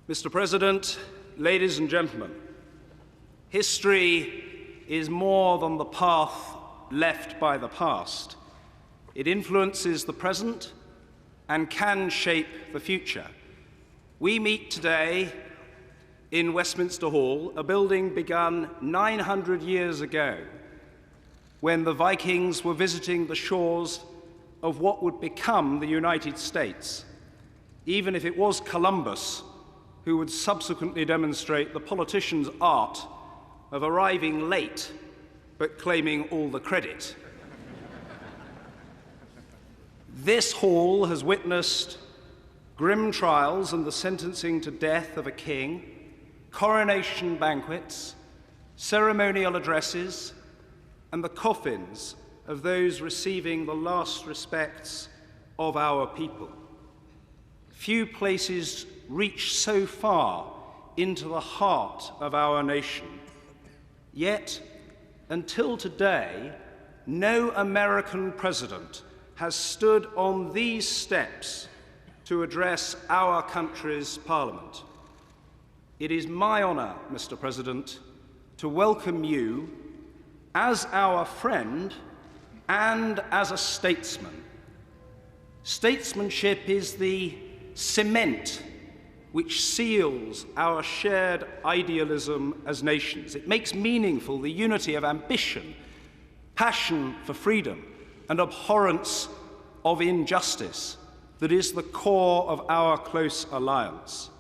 Mr. President, ladies and gentlemen, history is more than the path left by the past. It influences the present and can shape the future. We meet today in Westminster Hall, a building begun 900 years ago, when the Vikings were visiting the shores of what would become the United States, even if it was Columbus who would subsequently demonstrate the politician's art of arriving late but claiming all the credit. This hall has witnessed grim trials and the sentencing to death of a king, coronation banquets, ceremonial addresses, and the coffins of those receiving the last respects of our people. Few places reach so far into the heart of our nation. Yet, until today, no American president has stood on these steps to address our country's parliament. It is my honor, Mr. President, to welcome you as our friend and as a statesman. Statesmanship is the cement which seals our shared idealism as nations. It makes meaningful the unity of ambition, passion for freedom, and abhorrence of injustice that is the core of our close alliance.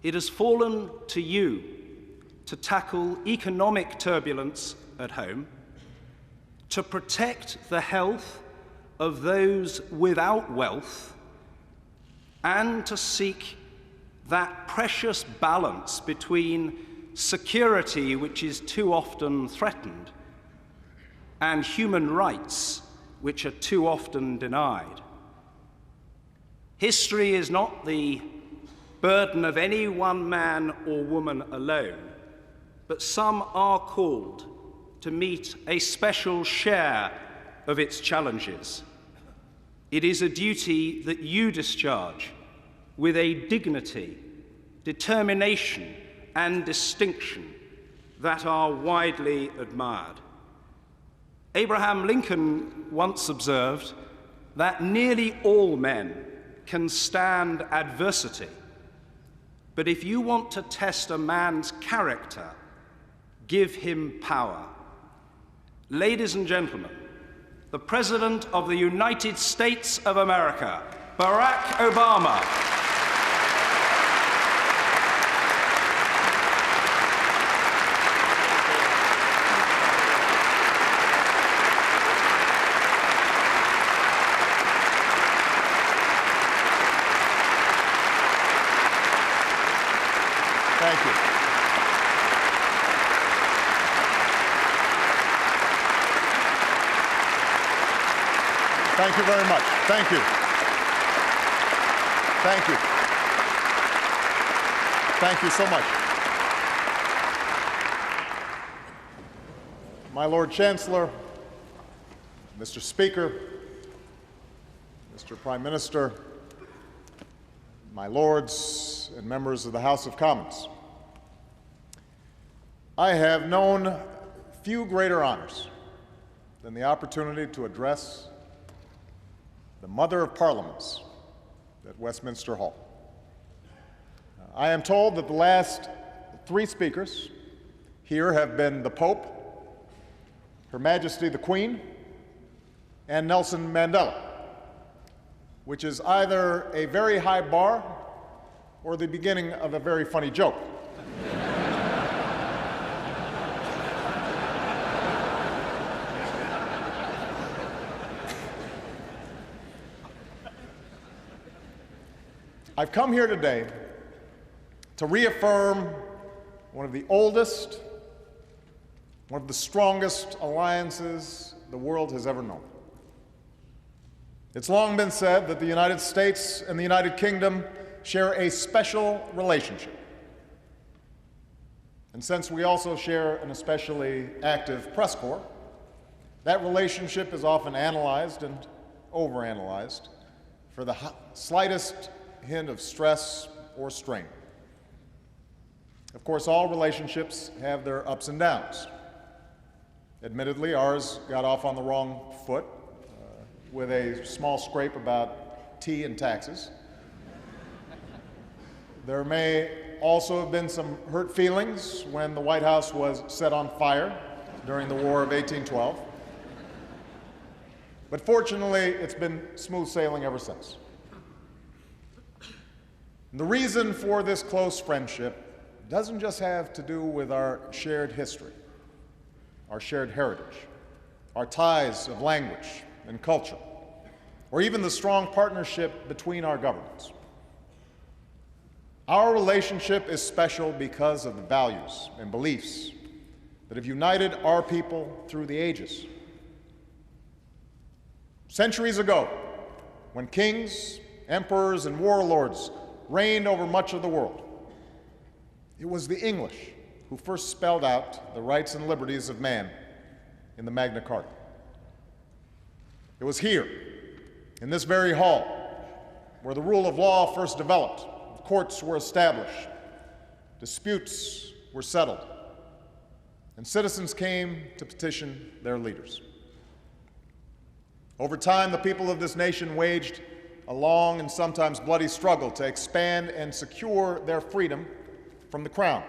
It has fallen to you to tackle economic turbulence at home, to protect the health of those without wealth, and to seek that precious balance between security, which is too often threatened, and human rights, which are too often denied. History is not the burden of any one man or woman alone, but some are called to meet a special share of its challenges. It is a duty that you discharge with a dignity, determination, and distinction that are widely admired. Abraham Lincoln once observed that nearly all men can stand adversity, but if you want to test a man's character, give him power. Ladies and gentlemen, the President of the United States of America, Barack Obama. Thank you. Thank you very much. Thank you. Thank you. Thank you so much. My Lord Chancellor, Mr. Speaker, Mr. Prime Minister, my lords and members of the House of Commons, I have known few greater honors than the opportunity to address the Mother of Parliaments at Westminster Hall. I am told that the last three speakers here have been the Pope, Her Majesty the Queen, and Nelson Mandela, which is either a very high bar or the beginning of a very funny joke. I've come here today to reaffirm one of the oldest, one of the strongest alliances the world has ever known. It's long been said that the United States and the United Kingdom share a special relationship. And since we also share an especially active press corps, that relationship is often analyzed and overanalyzed for the slightest hint of stress or strain. Of course, all relationships have their ups and downs. Admittedly, ours got off on the wrong foot with a small scrape about tea and taxes. There may also have been some hurt feelings when the White House was set on fire during the War of 1812. But fortunately, it's been smooth sailing ever since. And the reason for this close friendship doesn't just have to do with our shared history, our shared heritage, our ties of language and culture, or even the strong partnership between our governments. Our relationship is special because of the values and beliefs that have united our people through the ages. Centuries ago, when kings, emperors, and warlords reigned over much of the world, it was the English who first spelled out the rights and liberties of man in the Magna Carta. It was here, in this very hall, where the rule of law first developed, courts were established, disputes were settled, and citizens came to petition their leaders. Over time, the people of this nation waged a long and sometimes bloody struggle to expand and secure their freedom from the crown.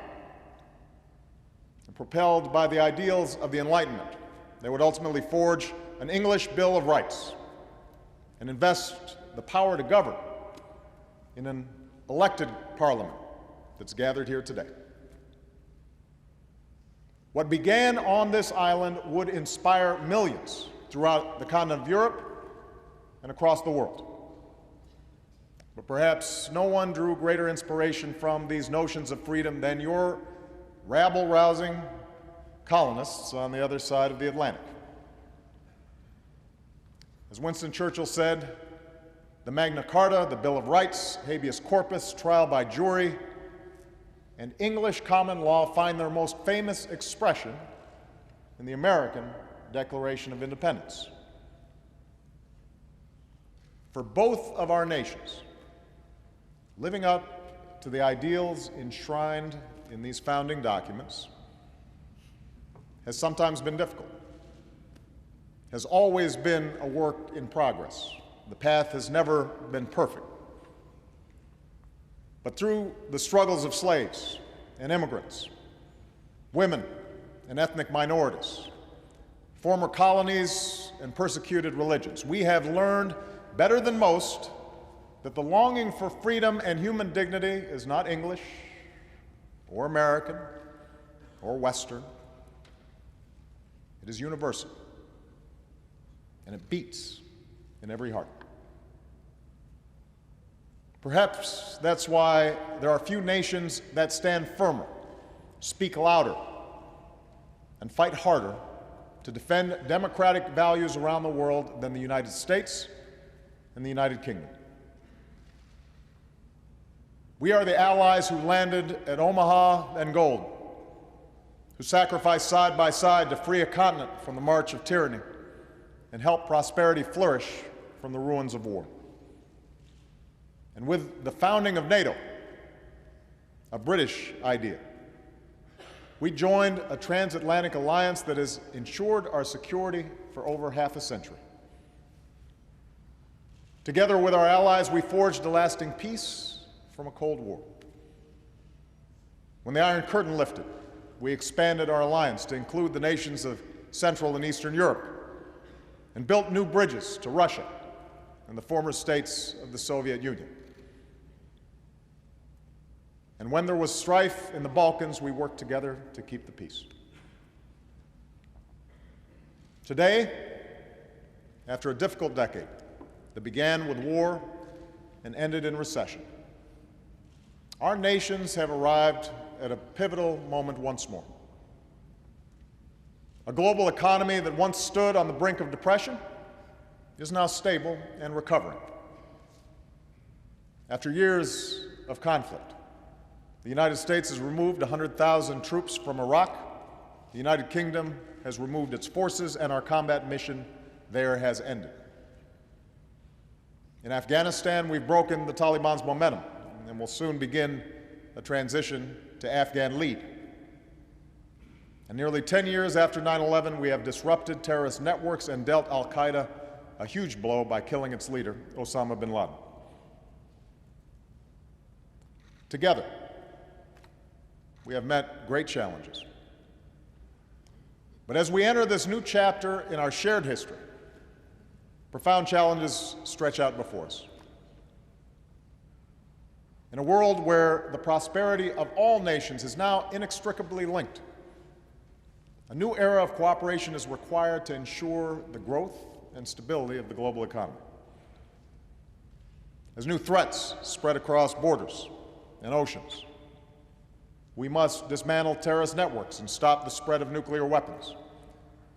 And propelled by the ideals of the Enlightenment, they would ultimately forge an English Bill of Rights and invest the power to govern in an elected parliament that's gathered here today. What began on this island would inspire millions throughout the continent of Europe and across the world. But perhaps no one drew greater inspiration from these notions of freedom than your rabble-rousing colonists on the other side of the Atlantic. As Winston Churchill said, the Magna Carta, the Bill of Rights, habeas corpus, trial by jury, and English common law find their most famous expression in the American Declaration of Independence. For both of our nations, living up to the ideals enshrined in these founding documents has sometimes been difficult, has always been a work in progress. The path has never been perfect. But through the struggles of slaves and immigrants, women and ethnic minorities, former colonies and persecuted religions, we have learned better than most that the longing for freedom and human dignity is not English or American or Western. It is universal, and it beats in every heart. Perhaps that's why there are few nations that stand firmer, speak louder, and fight harder to defend democratic values around the world than the United States and the United Kingdom. We are the allies who landed at Omaha and Gold, who sacrificed side by side to free a continent from the march of tyranny and help prosperity flourish from the ruins of war. And with the founding of NATO, a British idea, we joined a transatlantic alliance that has ensured our security for over half a century. Together with our allies, we forged a lasting peace from a Cold War. When the Iron Curtain lifted, we expanded our alliance to include the nations of Central and Eastern Europe and built new bridges to Russia and the former states of the Soviet Union. And when there was strife in the Balkans, we worked together to keep the peace. Today, after a difficult decade that began with war and ended in recession, our nations have arrived at a pivotal moment once more. A global economy that once stood on the brink of depression is now stable and recovering. After years of conflict, the United States has removed 100,000 troops from Iraq, the United Kingdom has removed its forces, and our combat mission there has ended. In Afghanistan, we've broken the Taliban's momentum and will soon begin a transition to Afghan lead. And nearly 10 years after 9/11, we have disrupted terrorist networks and dealt al-Qaeda a huge blow by killing its leader, Osama bin Laden. Together, we have met great challenges. But as we enter this new chapter in our shared history, profound challenges stretch out before us. In a world where the prosperity of all nations is now inextricably linked, a new era of cooperation is required to ensure the growth and stability of the global economy. As new threats spread across borders and oceans, we must dismantle terrorist networks and stop the spread of nuclear weapons,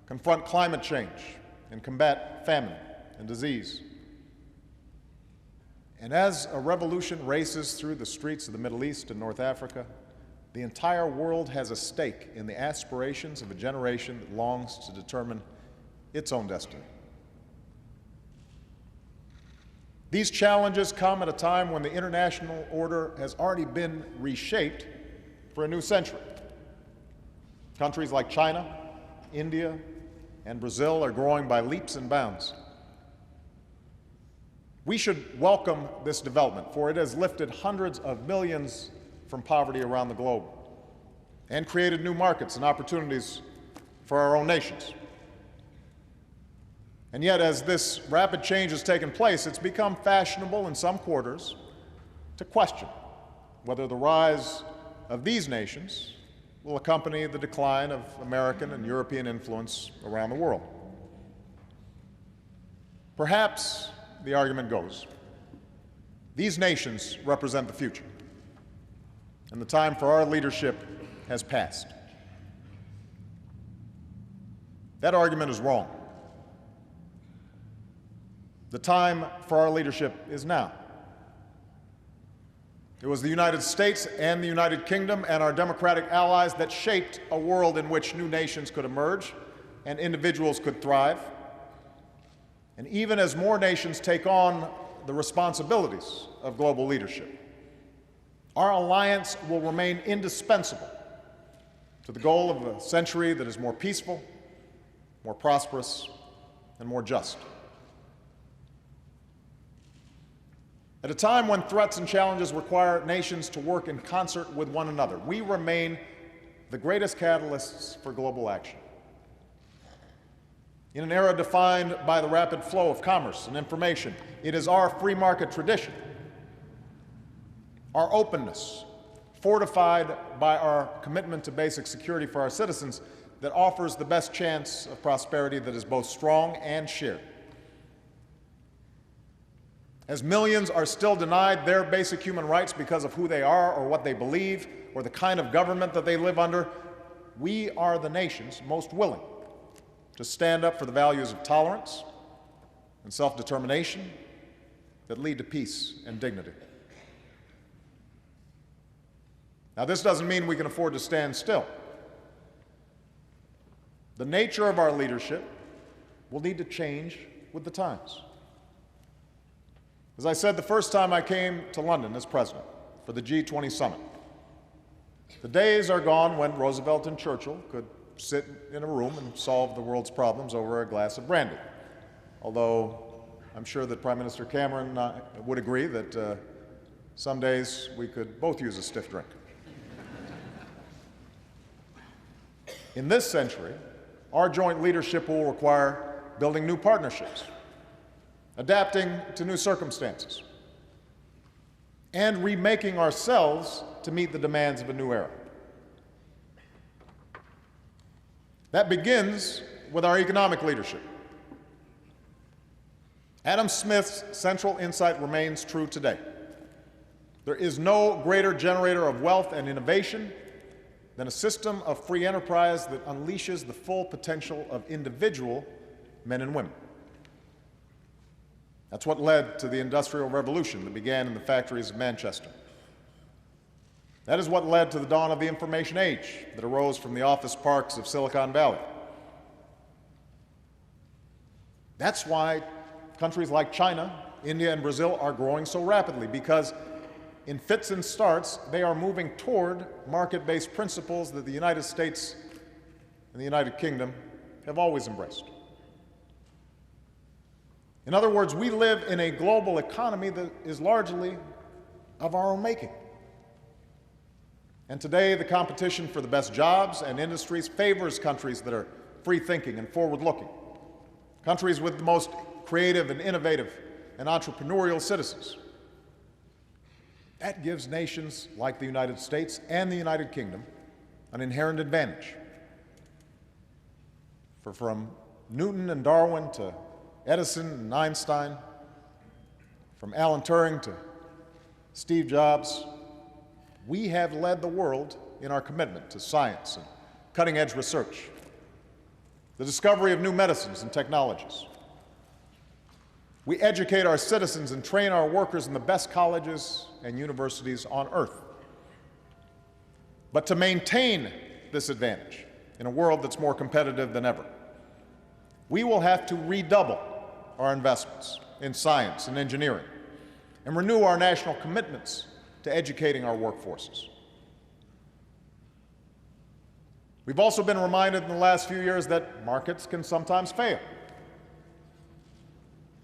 confront climate change, and combat famine and disease. And as a revolution races through the streets of the Middle East and North Africa, the entire world has a stake in the aspirations of a generation that longs to determine its own destiny. These challenges come at a time when the international order has already been reshaped for a new century. Countries like China, India, and Brazil are growing by leaps and bounds. We should welcome this development, for it has lifted hundreds of millions from poverty around the globe and created new markets and opportunities for our own nations. And yet, as this rapid change has taken place, it's become fashionable in some quarters to question whether the rise of these nations will accompany the decline of American and European influence around the world. Perhaps, the argument goes, these nations represent the future, and the time for our leadership has passed. That argument is wrong. The time for our leadership is now. It was the United States and the United Kingdom and our democratic allies that shaped a world in which new nations could emerge and individuals could thrive. And even as more nations take on the responsibilities of global leadership, our alliance will remain indispensable to the goal of a century that is more peaceful, more prosperous, and more just. At a time when threats and challenges require nations to work in concert with one another, we remain the greatest catalysts for global action. In an era defined by the rapid flow of commerce and information, it is our free market tradition, our openness, fortified by our commitment to basic security for our citizens, that offers the best chance of prosperity that is both strong and shared. As millions are still denied their basic human rights because of who they are or what they believe or the kind of government that they live under, we are the nations most willing to stand up for the values of tolerance and self-determination that lead to peace and dignity. Now, this doesn't mean we can afford to stand still. The nature of our leadership will need to change with the times. As I said the first time I came to London as president for the G20 summit, the days are gone when Roosevelt and Churchill could sit in a room and solve the world's problems over a glass of brandy. Although I'm sure that Prime Minister Cameron would agree that some days we could both use a stiff drink. In this century, our joint leadership will require building new partnerships, adapting to new circumstances, and remaking ourselves to meet the demands of a new era. That begins with our economic leadership. Adam Smith's central insight remains true today. There is no greater generator of wealth and innovation than a system of free enterprise that unleashes the full potential of individual men and women. That's what led to the Industrial Revolution that began in the factories of Manchester. That is what led to the dawn of the information age that arose from the office parks of Silicon Valley. That's why countries like China, India, and Brazil are growing so rapidly, because in fits and starts, they are moving toward market-based principles that the United States and the United Kingdom have always embraced. In other words, we live in a global economy that is largely of our own making. And today, the competition for the best jobs and industries favors countries that are free-thinking and forward-looking, countries with the most creative and innovative and entrepreneurial citizens. That gives nations like the United States and the United Kingdom an inherent advantage. For from Newton and Darwin to Edison and Einstein, from Alan Turing to Steve Jobs, we have led the world in our commitment to science and cutting-edge research, the discovery of new medicines and technologies. We educate our citizens and train our workers in the best colleges and universities on earth. But to maintain this advantage in a world that's more competitive than ever, we will have to redouble our investments in science and engineering and renew our national commitments to educating our workforces. We've also been reminded in the last few years that markets can sometimes fail.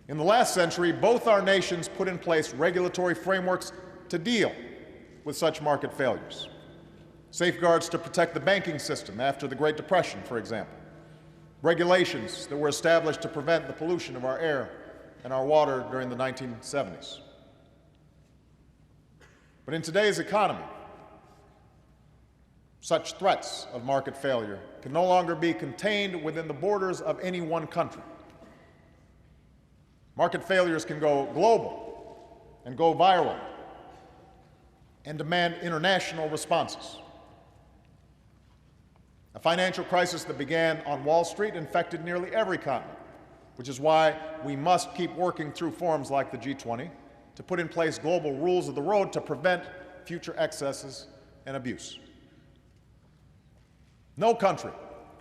In the last century, both our nations put in place regulatory frameworks to deal with such market failures. Safeguards to protect the banking system after the Great Depression, for example. Regulations that were established to prevent the pollution of our air and our water during the 1970s. But in today's economy, such threats of market failure can no longer be contained within the borders of any one country. Market failures can go global and go viral and demand international responses. A financial crisis that began on Wall Street infected nearly every continent, which is why we must keep working through forums like the G20 to put in place global rules of the road to prevent future excesses and abuse. No country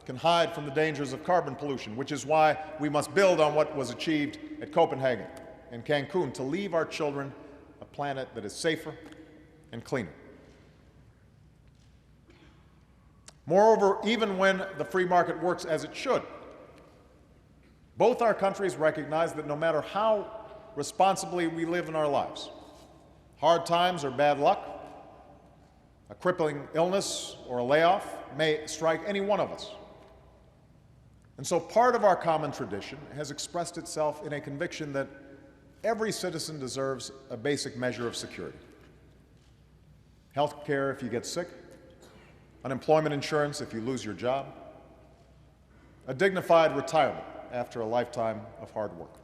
can hide from the dangers of carbon pollution, which is why we must build on what was achieved at Copenhagen and Cancun to leave our children a planet that is safer and cleaner. Moreover, even when the free market works as it should, both our countries recognize that no matter how responsibly we live in our lives, hard times or bad luck, a crippling illness or a layoff may strike any one of us. And so part of our common tradition has expressed itself in a conviction that every citizen deserves a basic measure of security. Health care if you get sick, unemployment insurance if you lose your job, a dignified retirement after a lifetime of hard work.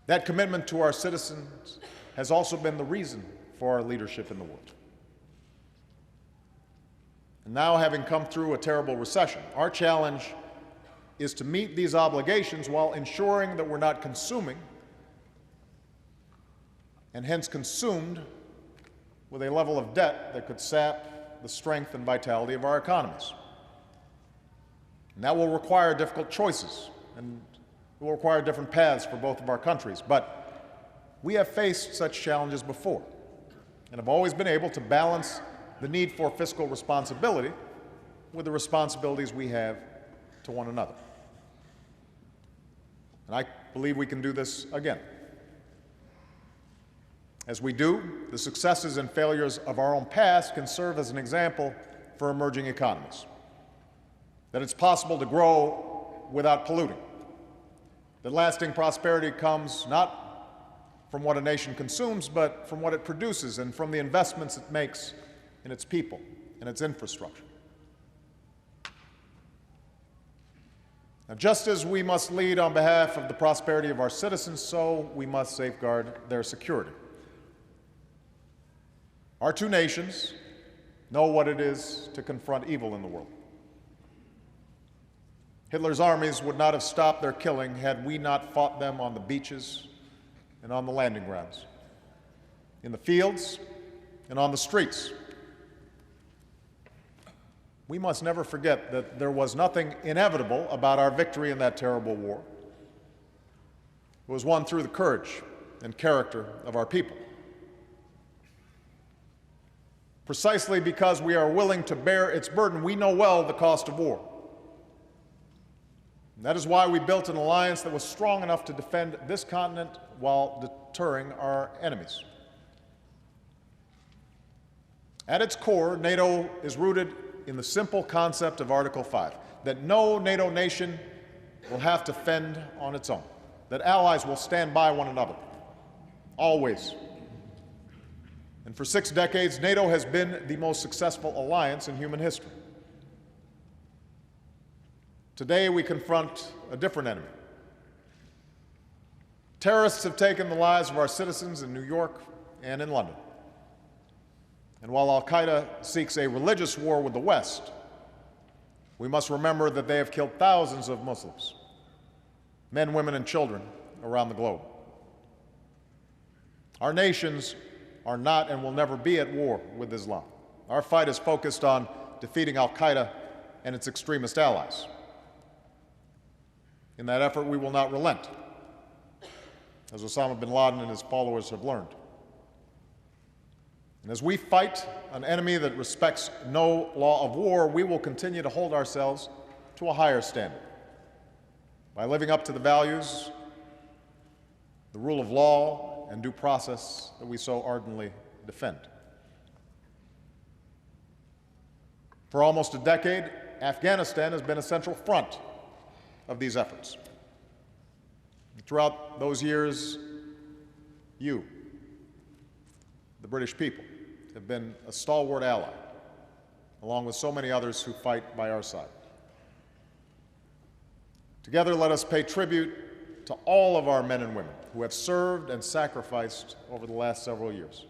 That commitment to our citizens has also been the reason for our leadership in the world. And now, having come through a terrible recession, our challenge is to meet these obligations while ensuring that we're not consuming and hence consumed with a level of debt that could sap the strength and vitality of our economies. And that will require difficult choices, and it will require different paths for both of our countries. But we have faced such challenges before, and have always been able to balance the need for fiscal responsibility with the responsibilities we have to one another. And I believe we can do this again. As we do, the successes and failures of our own past can serve as an example for emerging economies. That it's possible to grow without polluting. That lasting prosperity comes not from what a nation consumes, but from what it produces and from the investments it makes in its people and its infrastructure. Now, just as we must lead on behalf of the prosperity of our citizens, so we must safeguard their security. Our two nations know what it is to confront evil in the world. Hitler's armies would not have stopped their killing had we not fought them on the beaches and on the landing grounds, in the fields and on the streets. We must never forget that there was nothing inevitable about our victory in that terrible war. It was won through the courage and character of our people. Precisely because we are willing to bear its burden, we know well the cost of war. And that is why we built an alliance that was strong enough to defend this continent while deterring our enemies. At its core, NATO is rooted in the simple concept of Article 5, that no NATO nation will have to fend on its own, that allies will stand by one another, always. And for 6 decades, NATO has been the most successful alliance in human history. Today, we confront a different enemy. Terrorists have taken the lives of our citizens in New York and in London. And while al-Qaeda seeks a religious war with the West, we must remember that they have killed thousands of Muslims, men, women, and children around the globe. Our nations are not and will never be at war with Islam. Our fight is focused on defeating al-Qaeda and its extremist allies. In that effort, we will not relent, as Osama bin Laden and his followers have learned. And as we fight an enemy that respects no law of war, we will continue to hold ourselves to a higher standard by living up to the values, the rule of law, and due process that we so ardently defend. For almost a decade, Afghanistan has been a central front of these efforts. Throughout those years, you, the British people, have been a stalwart ally, along with so many others who fight by our side. Together, let us pay tribute to all of our men and women who have served and sacrificed over the last several years.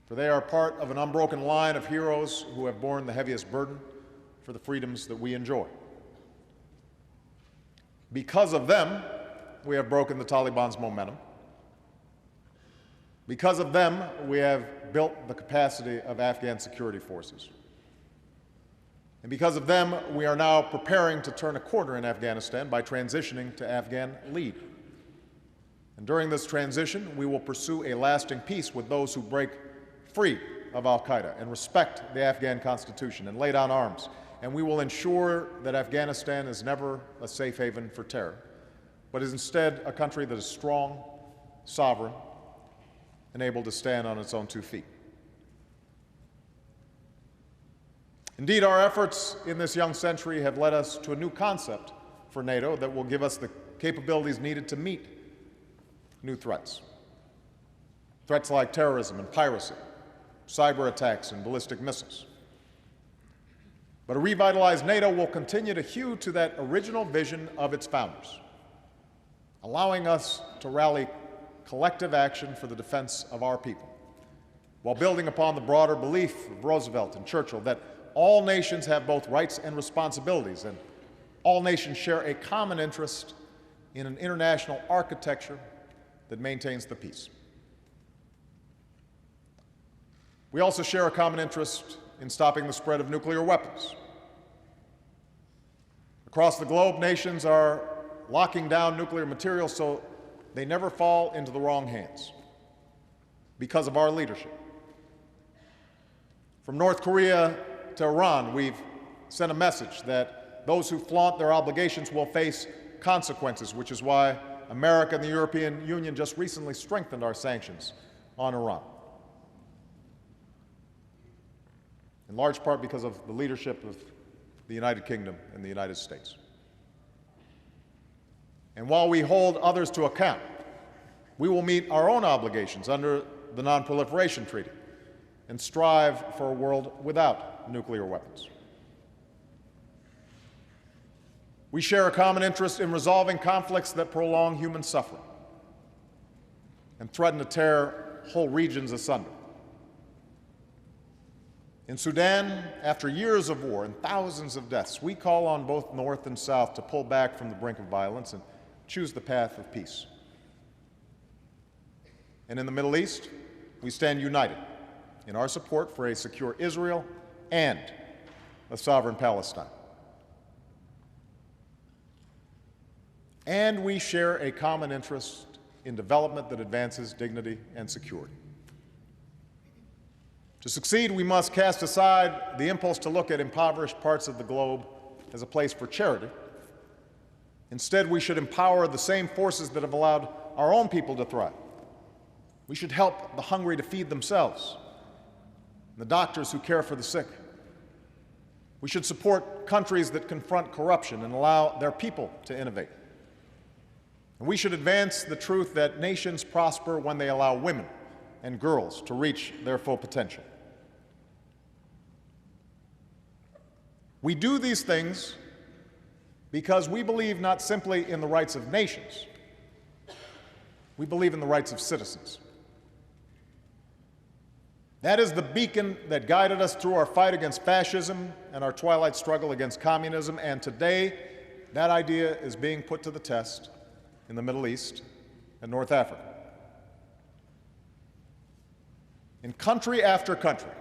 For they are part of an unbroken line of heroes who have borne the heaviest burden for the freedoms that we enjoy. Because of them, we have broken the Taliban's momentum. Because of them, we have built the capacity of Afghan security forces. And because of them, we are now preparing to turn a corner in Afghanistan by transitioning to Afghan lead. And during this transition, we will pursue a lasting peace with those who break free of al-Qaeda and respect the Afghan constitution and lay down arms. And we will ensure that Afghanistan is never a safe haven for terror, but is instead a country that is strong, sovereign, and able to stand on its own 2 feet. Indeed, our efforts in this young century have led us to a new concept for NATO that will give us the capabilities needed to meet new threats. Threats like terrorism and piracy, cyber attacks and ballistic missiles. But a revitalized NATO will continue to hew to that original vision of its founders, allowing us to rally collective action for the defense of our people, while building upon the broader belief of Roosevelt and Churchill that all nations have both rights and responsibilities, and all nations share a common interest in an international architecture that maintains the peace. We also share a common interest in stopping the spread of nuclear weapons. Across the globe, nations are locking down nuclear materials so they never fall into the wrong hands because of our leadership. From North Korea to Iran, we've sent a message that those who flaunt their obligations will face consequences, which is why America and the European Union just recently strengthened our sanctions on Iran, in large part because of the leadership of the United Kingdom and the United States. And while we hold others to account, we will meet our own obligations under the Non-Proliferation Treaty and strive for a world without nuclear weapons. We share a common interest in resolving conflicts that prolong human suffering and threaten to tear whole regions asunder. In Sudan, after years of war and thousands of deaths, we call on both North and South to pull back from the brink of violence and choose the path of peace. And in the Middle East, we stand united in our support for a secure Israel and a sovereign Palestine. And we share a common interest in development that advances dignity and security. To succeed, we must cast aside the impulse to look at impoverished parts of the globe as a place for charity. Instead, we should empower the same forces that have allowed our own people to thrive. We should help the hungry to feed themselves, and the doctors who care for the sick. We should support countries that confront corruption and allow their people to innovate. And we should advance the truth that nations prosper when they allow women and girls to reach their full potential. We do these things because we believe not simply in the rights of nations, we believe in the rights of citizens. That is the beacon that guided us through our fight against fascism and our twilight struggle against communism, and today that idea is being put to the test in the Middle East and North Africa. In country after country,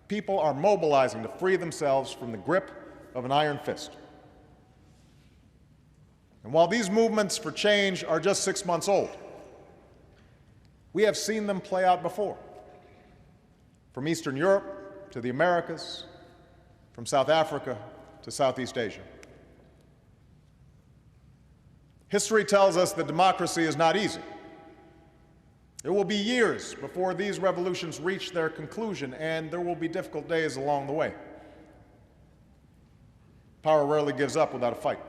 people are mobilizing to free themselves from the grip of an iron fist. And while these movements for change are just 6 months old, we have seen them play out before. From Eastern Europe to the Americas, from South Africa to Southeast Asia. History tells us that democracy is not easy. It will be years before these revolutions reach their conclusion, and there will be difficult days along the way. Power rarely gives up without a fight,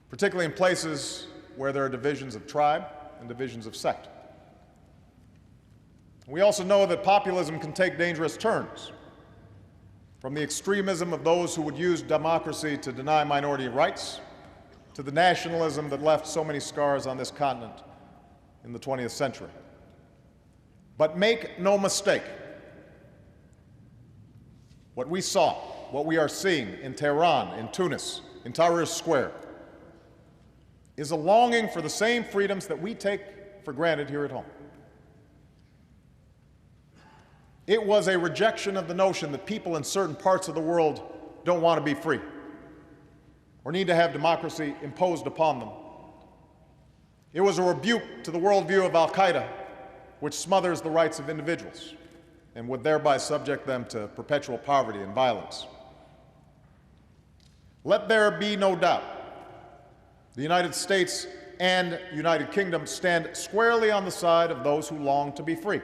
particularly in places where there are divisions of tribe and divisions of sect. We also know that populism can take dangerous turns, from the extremism of those who would use democracy to deny minority rights, to the nationalism that left so many scars on this continent in the 20th century. But make no mistake, what we saw, what we are seeing in Tehran, in Tunis, in Tahrir Square, is a longing for the same freedoms that we take for granted here at home. It was a rejection of the notion that people in certain parts of the world don't want to be free or need to have democracy imposed upon them. It was a rebuke to the worldview of al-Qaeda, which smothers the rights of individuals and would thereby subject them to perpetual poverty and violence. Let there be no doubt, the United States and United Kingdom stand squarely on the side of those who long to be free.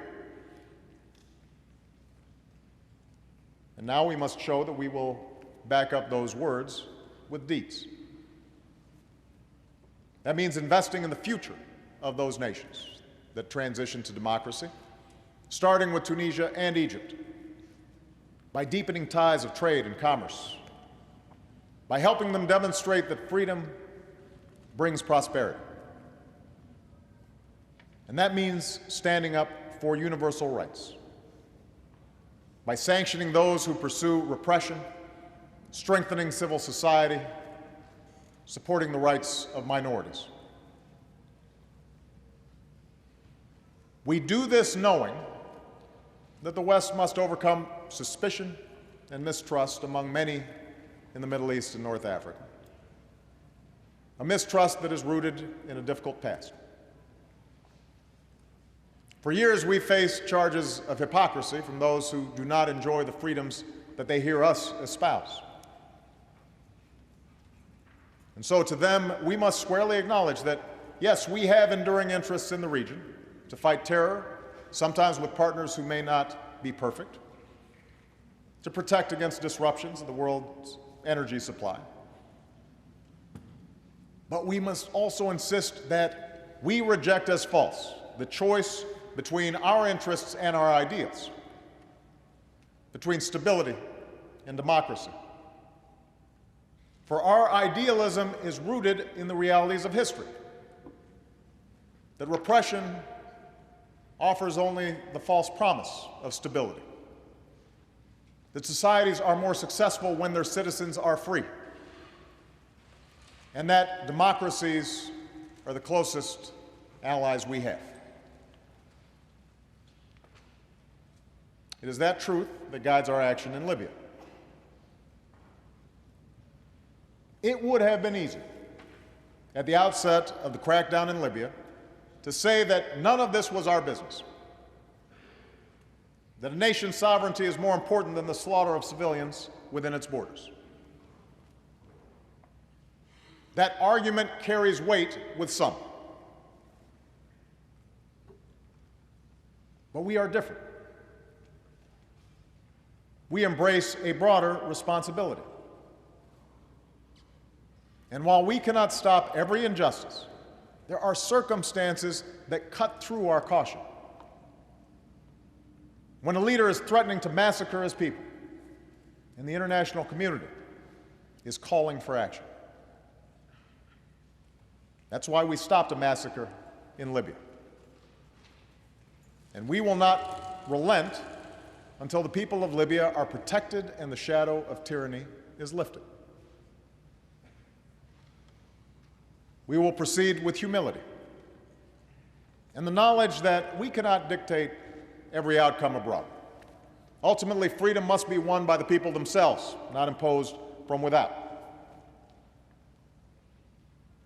And now we must show that we will back up those words with deeds. That means investing in the future of those nations that transition to democracy, starting with Tunisia and Egypt, by deepening ties of trade and commerce, by helping them demonstrate that freedom brings prosperity. And that means standing up for universal rights, by sanctioning those who pursue repression, strengthening civil society, supporting the rights of minorities. We do this knowing that the West must overcome suspicion and mistrust among many in the Middle East and North Africa, a mistrust that is rooted in a difficult past. For years, we've faced charges of hypocrisy from those who do not enjoy the freedoms that they hear us espouse. And so to them, we must squarely acknowledge that, yes, we have enduring interests in the region to fight terror, sometimes with partners who may not be perfect, to protect against disruptions of the world's energy supply. But we must also insist that we reject as false the choice between our interests and our ideals, between stability and democracy. For our idealism is rooted in the realities of history, that repression offers only the false promise of stability, that societies are more successful when their citizens are free, and that democracies are the closest allies we have. It is that truth that guides our action in Libya. It would have been easy, at the outset of the crackdown in Libya, to say that none of this was our business. that a nation's sovereignty is more important than the slaughter of civilians within its borders. That argument carries weight with some. But we are different. We embrace a broader responsibility. And while we cannot stop every injustice, there are circumstances that cut through our caution. When a leader is threatening to massacre his people, and the international community is calling for action. That's why we stopped a massacre in Libya. And we will not relent until the people of Libya are protected and the shadow of tyranny is lifted. We will proceed with humility and the knowledge that we cannot dictate every outcome abroad. Ultimately, freedom must be won by the people themselves, not imposed from without.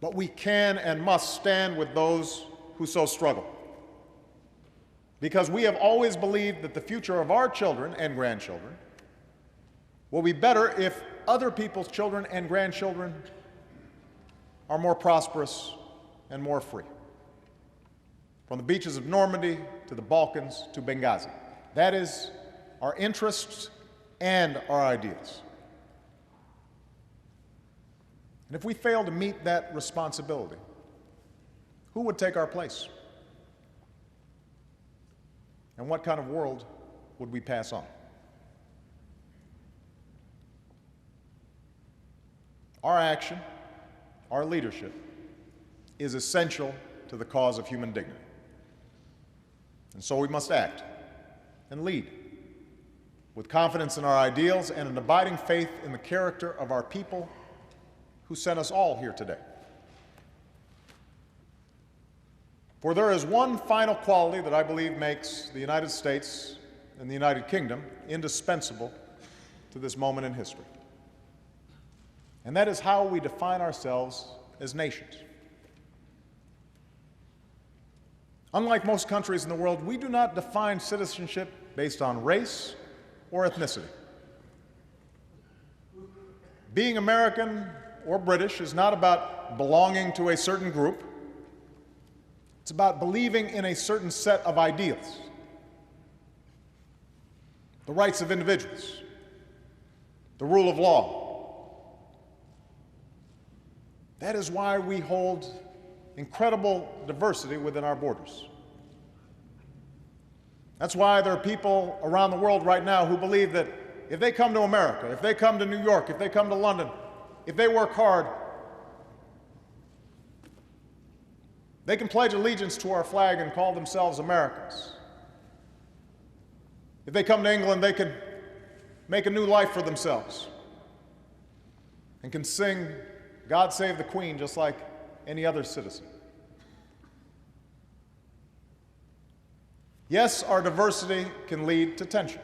But we can and must stand with those who so struggle, because we have always believed that the future of our children and grandchildren will be better if other people's children and grandchildren are more prosperous and more free. From the beaches of Normandy to the Balkans to Benghazi. That is our interests and our ideals. And if we fail to meet that responsibility, who would take our place? And what kind of world would we pass on? Our action, our leadership, is essential to the cause of human dignity. And so we must act and lead with confidence in our ideals and an abiding faith in the character of our people who sent us all here today. For there is one final quality that I believe makes the United States and the United Kingdom indispensable to this moment in history. And that is how we define ourselves as nations. Unlike most countries in the world, we do not define citizenship based on race or ethnicity. Being American or British is not about belonging to a certain group. It's about believing in a certain set of ideals. The rights of individuals, the rule of law. That is why we hold incredible diversity within our borders. That's why there are people around the world right now who believe that if they come to America, if they come to New York, if they come to London, if they work hard, they can pledge allegiance to our flag and call themselves Americans. If they come to England, they can make a new life for themselves and can sing "God Save the Queen" just like any other citizen. Yes, our diversity can lead to tension.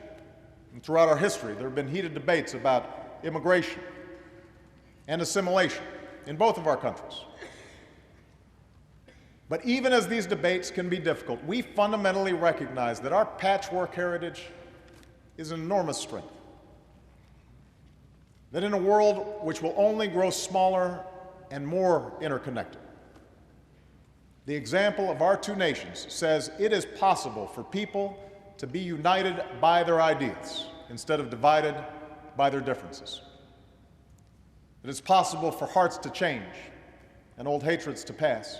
And throughout our history, there have been heated debates about immigration and assimilation in both of our countries. But even as these debates can be difficult, we fundamentally recognize that our patchwork heritage is an enormous strength. That in a world which will only grow smaller and more interconnected, the example of our two nations says it is possible for people to be united by their ideals instead of divided by their differences. It is possible for hearts to change and old hatreds to pass.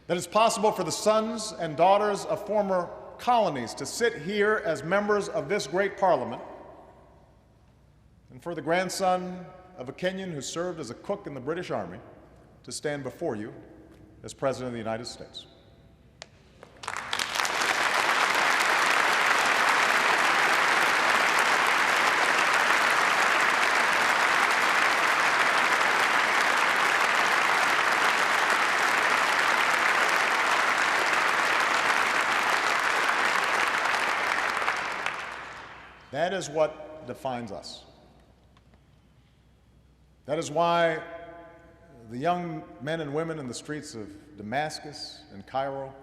That it's possible for the sons and daughters of former colonies to sit here as members of this great parliament, and for the grandson of a Kenyan who served as a cook in the British Army to stand before you as President of the United States. That is what defines us. That is why the young men and women in the streets of Damascus and Cairo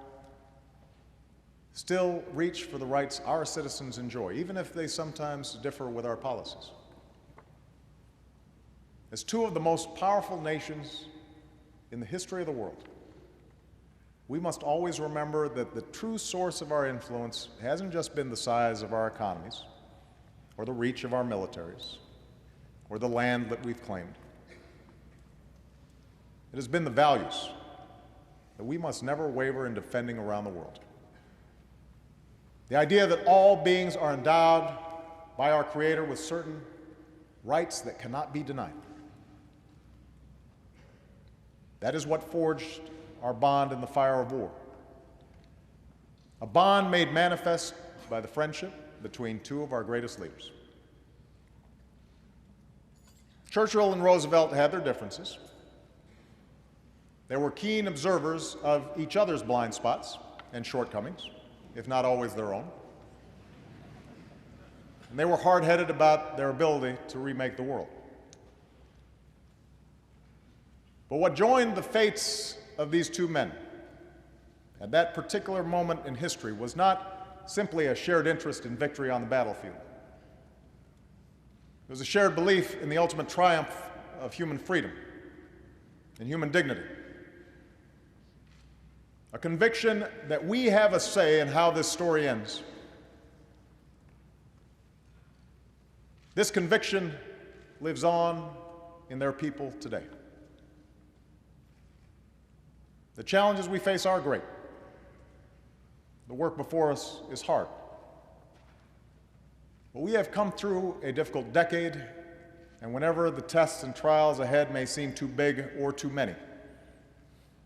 still reach for the rights our citizens enjoy, even if they sometimes differ with our policies. As two of the most powerful nations in the history of the world, we must always remember that the true source of our influence hasn't just been the size of our economies, or the reach of our militaries, or the land that we've claimed. It has been the values that we must never waver in defending around the world. The idea that all beings are endowed by our Creator with certain rights that cannot be denied. That is what forged our bond in the fire of war. A bond made manifest by the friendship between two of our greatest leaders. Churchill and Roosevelt had their differences. They were keen observers of each other's blind spots and shortcomings, if not always their own. And they were hard-headed about their ability to remake the world. But what joined the fates of these two men at that particular moment in history was not simply a shared interest in victory on the battlefield. It was a shared belief in the ultimate triumph of human freedom and human dignity. A conviction that we have a say in how this story ends. This conviction lives on in their people today. The challenges we face are great. The work before us is hard. But we have come through a difficult decade, and whenever the tests and trials ahead may seem too big or too many,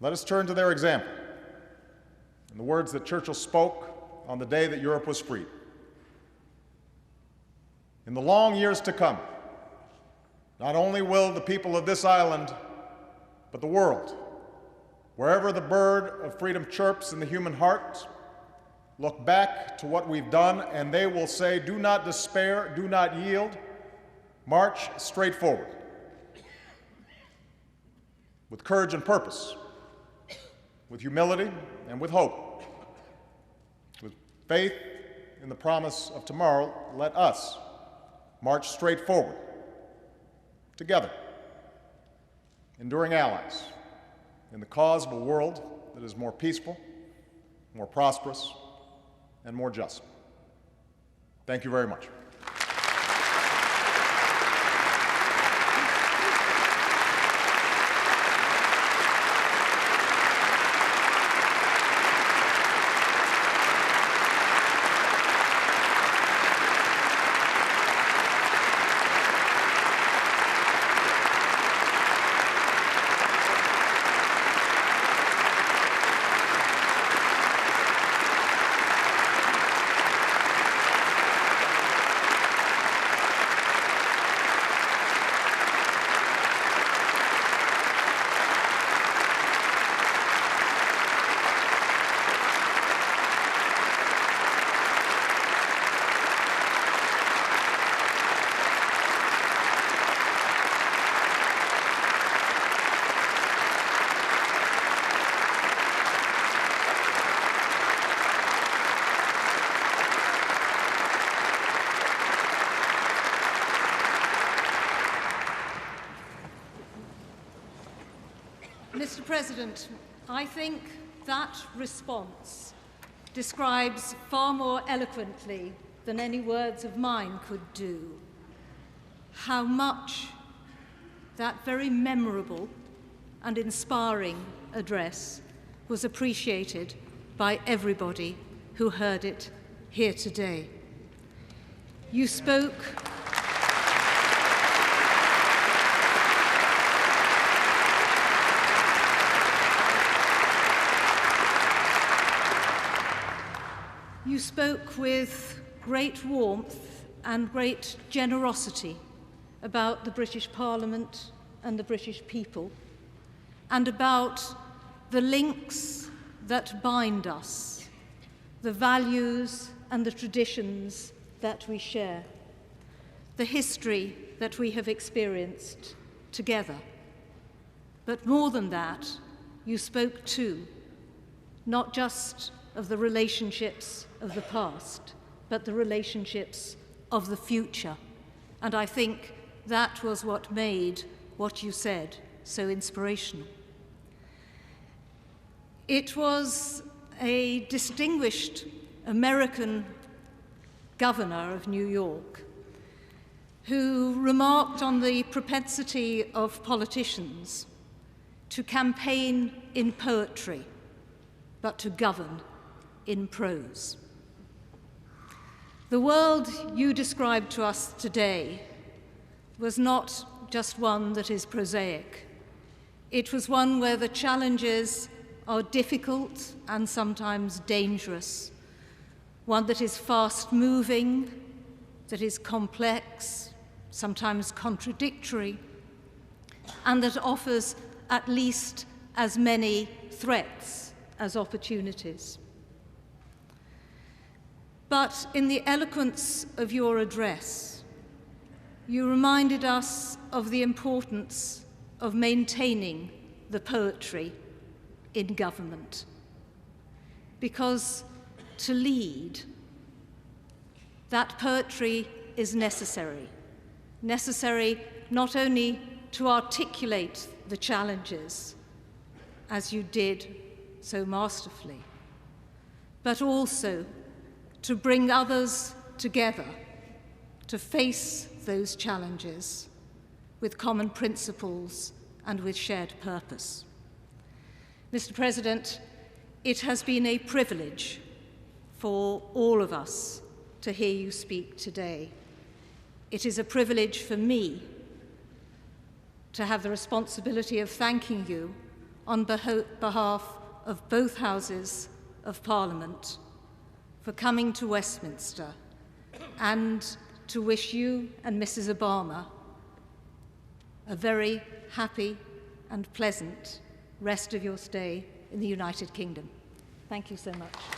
let us turn to their example and the words that Churchill spoke on the day that Europe was freed. In the long years to come, not only will the people of this island, but the world, wherever the bird of freedom chirps in the human heart, look back to what we've done, and they will say, do not despair, do not yield, march straight forward. With courage and purpose, with humility and with hope, with faith in the promise of tomorrow, let us march straight forward, together, enduring allies, in the cause of a world that is more peaceful, more prosperous, and more just. Thank you very much. Mr. President, I think that response describes far more eloquently than any words of mine could do how much that very memorable and inspiring address was appreciated by everybody who heard it here today. You spoke with great warmth and great generosity about the British Parliament and the British people, and about the links that bind us, the values and the traditions that we share, the history that we have experienced together. But more than that, you spoke too, not just of the relationships of the past, but the relationships of the future. And I think that was what made what you said so inspirational. It was a distinguished American governor of New York who remarked on the propensity of politicians to campaign in poetry, but to govern in prose. The world you described to us today was not just one that is prosaic. It was one where the challenges are difficult and sometimes dangerous, one that is fast-moving, that is complex, sometimes contradictory, and that offers at least as many threats as opportunities. But in the eloquence of your address, you reminded us of the importance of maintaining the poetry in government. Because to lead, that poetry is necessary. Necessary not only to articulate the challenges, as you did so masterfully, but also to bring others together to face those challenges with common principles and with shared purpose. Mr. President, it has been a privilege for all of us to hear you speak today. It is a privilege for me to have the responsibility of thanking you on behalf of both Houses of Parliament for coming to Westminster and to wish you and Mrs. Obama a very happy and pleasant rest of your stay in the United Kingdom. Thank you so much.